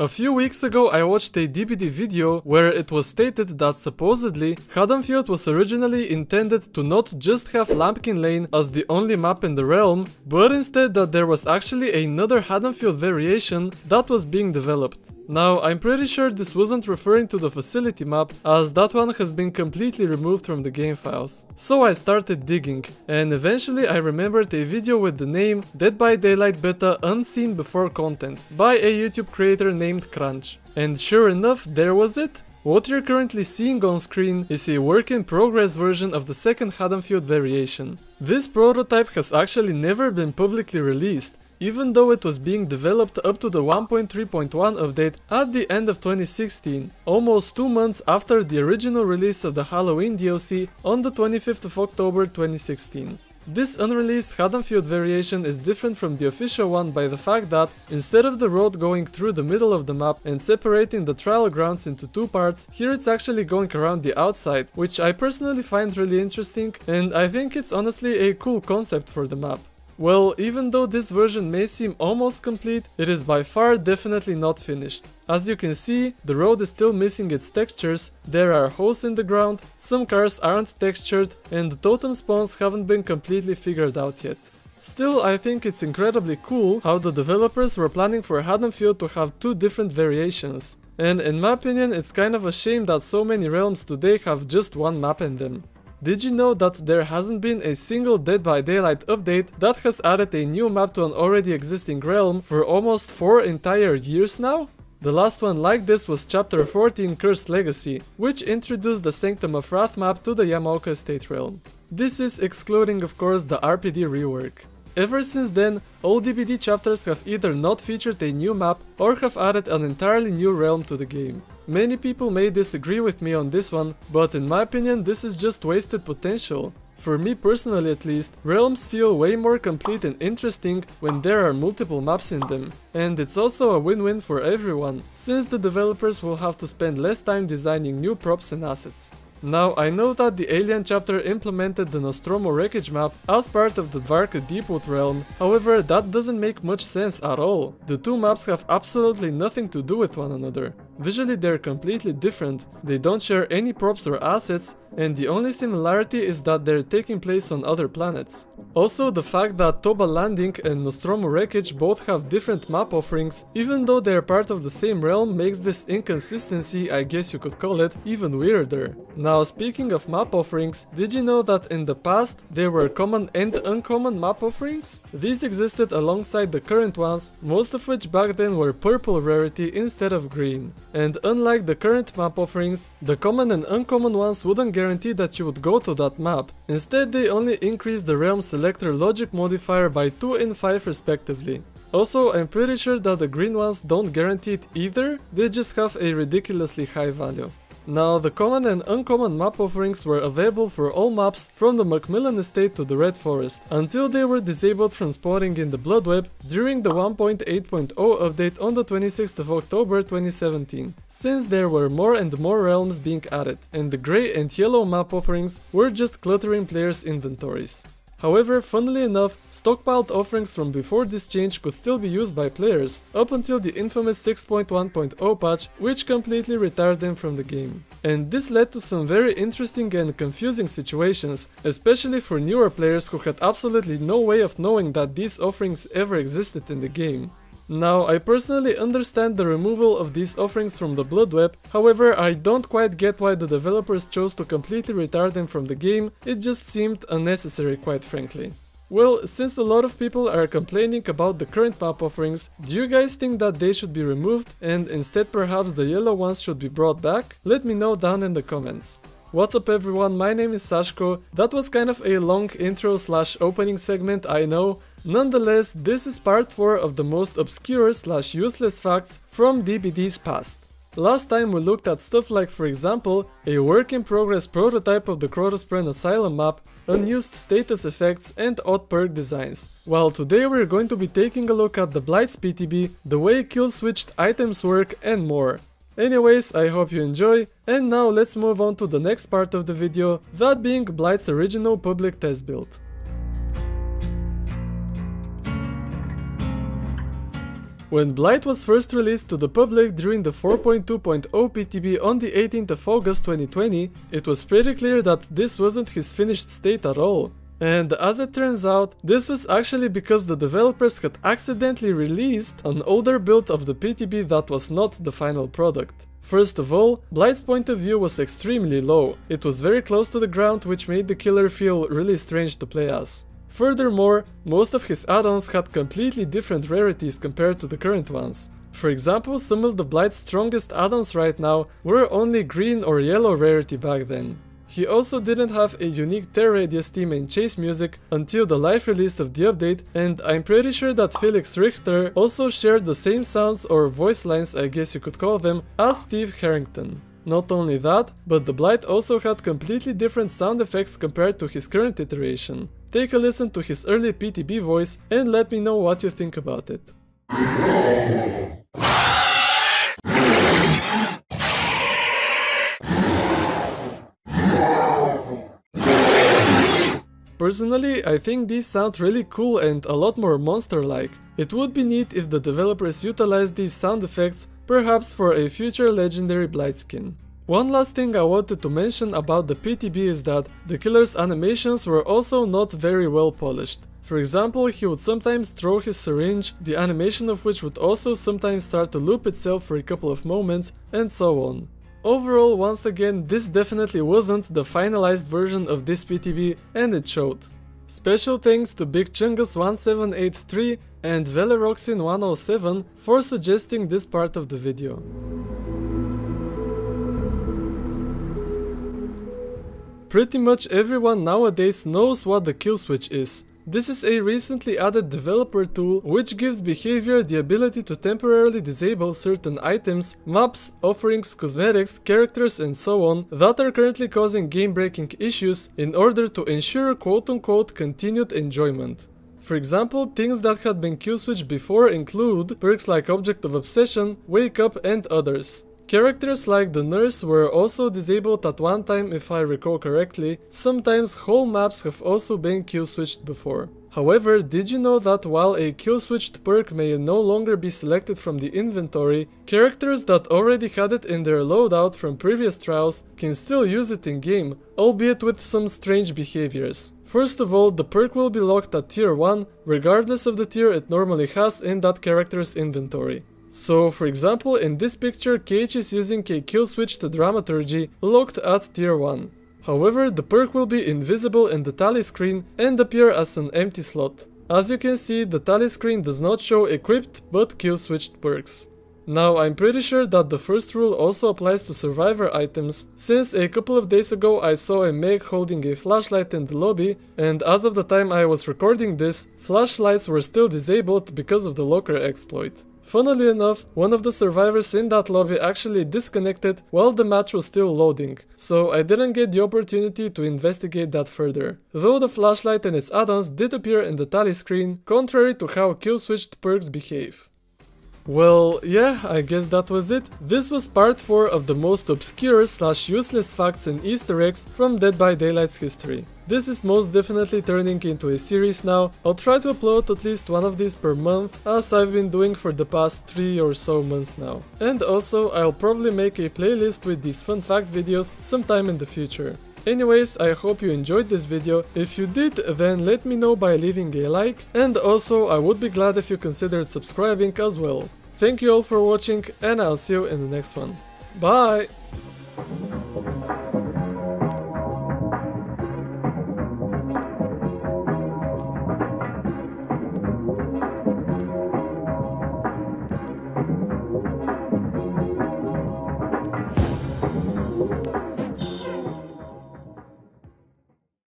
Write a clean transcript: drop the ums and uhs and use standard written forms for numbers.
A few weeks ago I watched a DBD video where it was stated that supposedly Haddonfield was originally intended to not just have Lambkin Lane as the only map in the realm, but instead that there was actually another Haddonfield variation that was being developed. Now, I'm pretty sure this wasn't referring to the facility map, as that one has been completely removed from the game files. So I started digging, and eventually I remembered a video with the name Dead by Daylight Beta Unseen Before Content by a YouTube creator named Crunch. And sure enough, there was it. What you're currently seeing on screen is a work-in-progress version of the second Haddonfield variation. This prototype has actually never been publicly released, even though it was being developed up to the 1.3.1 update at the end of 2016, almost 2 months after the original release of the Halloween DLC on the 25th of October 2016. This unreleased Haddonfield variation is different from the official one by the fact that, instead of the road going through the middle of the map and separating the trial grounds into two parts, here it's actually going around the outside, which I personally find really interesting, and I think it's honestly a cool concept for the map. Well, even though this version may seem almost complete, it is by far definitely not finished. As you can see, the road is still missing its textures, there are holes in the ground, some cars aren't textured, and the totem spawns haven't been completely figured out yet. Still, I think it's incredibly cool how the developers were planning for Haddonfield to have two different variations. And in my opinion, it's kind of a shame that so many realms today have just one map in them. Did you know that there hasn't been a single Dead by Daylight update that has added a new map to an already existing realm for almost 4 entire years now? The last one like this was Chapter 14 Cursed Legacy, which introduced the Sanctum of Wrath map to the Yamaoka Estate realm. This is excluding of course the RPD rework. Ever since then, all DBD chapters have either not featured a new map or have added an entirely new realm to the game. Many people may disagree with me on this one, but in my opinion this is just wasted potential. For me personally at least, realms feel way more complete and interesting when there are multiple maps in them. And it's also a win-win for everyone, since the developers will have to spend less time designing new props and assets. Now, I know that the Alien chapter implemented the Nostromo wreckage map as part of the Dvarka Deepwood realm, however that doesn't make much sense at all. The two maps have absolutely nothing to do with one another. Visually they're completely different, they don't share any props or assets, and the only similarity is that they're taking place on other planets. Also, the fact that Toba Landing and Nostromo Wreckage both have different map offerings, even though they're part of the same realm, makes this inconsistency, I guess you could call it, even weirder. Now, speaking of map offerings, did you know that in the past there were common and uncommon map offerings? These existed alongside the current ones, most of which back then were purple rarity instead of green. And unlike the current map offerings, the common and uncommon ones wouldn't guarantee that you would go to that map. Instead, they only increase the realm selector logic modifier by 2 and 5 respectively. Also, I'm pretty sure that the green ones don't guarantee it either, they just have a ridiculously high value. Now, the common and uncommon map offerings were available for all maps from the Macmillan Estate to the Red Forest, until they were disabled from spawning in the Bloodweb during the 1.8.0 update on the 26th of October 2017, since there were more and more realms being added, and the grey and yellow map offerings were just cluttering players' inventories. However, funnily enough, stockpiled offerings from before this change could still be used by players, up until the infamous 6.1.0 patch, which completely retired them from the game. And this led to some very interesting and confusing situations, especially for newer players who had absolutely no way of knowing that these offerings ever existed in the game. Now, I personally understand the removal of these offerings from the Bloodweb, however I don't quite get why the developers chose to completely retire them from the game, it just seemed unnecessary quite frankly. Well, since a lot of people are complaining about the current map offerings, do you guys think that they should be removed and instead perhaps the yellow ones should be brought back? Let me know down in the comments. What's up everyone, my name is Sashko. That was kind of a long intro / opening segment, I know. Nonetheless, this is part 4 of the most obscure / useless facts from DBD's past. Last time we looked at stuff like, for example, a work-in-progress prototype of the Crotospren Asylum map, unused status effects and odd perk designs, while today we're going to be taking a look at the Blight's PTB, the way Killswitched Items work and more. Anyways, I hope you enjoy, and now let's move on to the next part of the video, that being Blight's original public test build. When Blight was first released to the public during the 4.2.0 PTB on the 18th of August 2020, it was pretty clear that this wasn't his finished state at all. And as it turns out, this was actually because the developers had accidentally released an older build of the PTB that was not the final product. First of all, Blight's point of view was extremely low. It was very close to the ground, which made the killer feel really strange to play as. Furthermore, most of his add-ons had completely different rarities compared to the current ones. For example, some of the Blight's strongest add-ons right now were only green or yellow rarity back then. He also didn't have a unique tear radius theme and chase music until the live release of the update, and I'm pretty sure that Felix Richter also shared the same sounds or voice lines, I guess you could call them, as Steve Harrington. Not only that, but the Blight also had completely different sound effects compared to his current iteration. Take a listen to his early PTB voice and let me know what you think about it. Personally, I think these sound really cool and a lot more monster-like. It would be neat if the developers utilized these sound effects, perhaps for a future legendary Blight skin. One last thing I wanted to mention about the PTB is that the killer's animations were also not very well polished. For example, he would sometimes throw his syringe, the animation of which would also sometimes start to loop itself for a couple of moments, and so on. Overall, once again, this definitely wasn't the finalized version of this PTB, and it showed. Special thanks to Big Chungus 1783 and Veleroxin 107 for suggesting this part of the video. Pretty much everyone nowadays knows what the kill switch is. This is a recently added developer tool which gives behavior the ability to temporarily disable certain items, maps, offerings, cosmetics, characters and so on that are currently causing game-breaking issues in order to ensure quote-unquote continued enjoyment. For example, things that had been kill switched before include perks like Object of Obsession, Wake Up and others. Characters like the nurse were also disabled at one time if I recall correctly. Sometimes whole maps have also been kill switched before. However, did you know that while a kill switched perk may no longer be selected from the inventory, characters that already had it in their loadout from previous trials can still use it in game, albeit with some strange behaviors. First of all, the perk will be locked at tier 1, regardless of the tier it normally has in that character's inventory. So, for example, in this picture, Cage is using a kill switch to Dramaturgy locked at tier 1. However, the perk will be invisible in the tally screen and appear as an empty slot. As you can see, the tally screen does not show equipped but kill switched perks. Now, I'm pretty sure that the first rule also applies to survivor items, since a couple of days ago I saw a Meg holding a flashlight in the lobby, and as of the time I was recording this, flashlights were still disabled because of the locker exploit. Funnily enough, one of the survivors in that lobby actually disconnected while the match was still loading, so I didn't get the opportunity to investigate that further, though the flashlight and its add-ons did appear in the tally screen, contrary to how kill-switched perks behave. Well, yeah, I guess that was it. This was part 4 of the most obscure / useless facts and Easter eggs from Dead by Daylight's history. This is most definitely turning into a series now. I'll try to upload at least one of these per month, as I've been doing for the past 3 or so months now. And also, I'll probably make a playlist with these fun fact videos sometime in the future. Anyways, I hope you enjoyed this video. If you did, then let me know by leaving a like, and also I would be glad if you considered subscribing as well. Thank you all for watching, and I'll see you in the next one. Bye!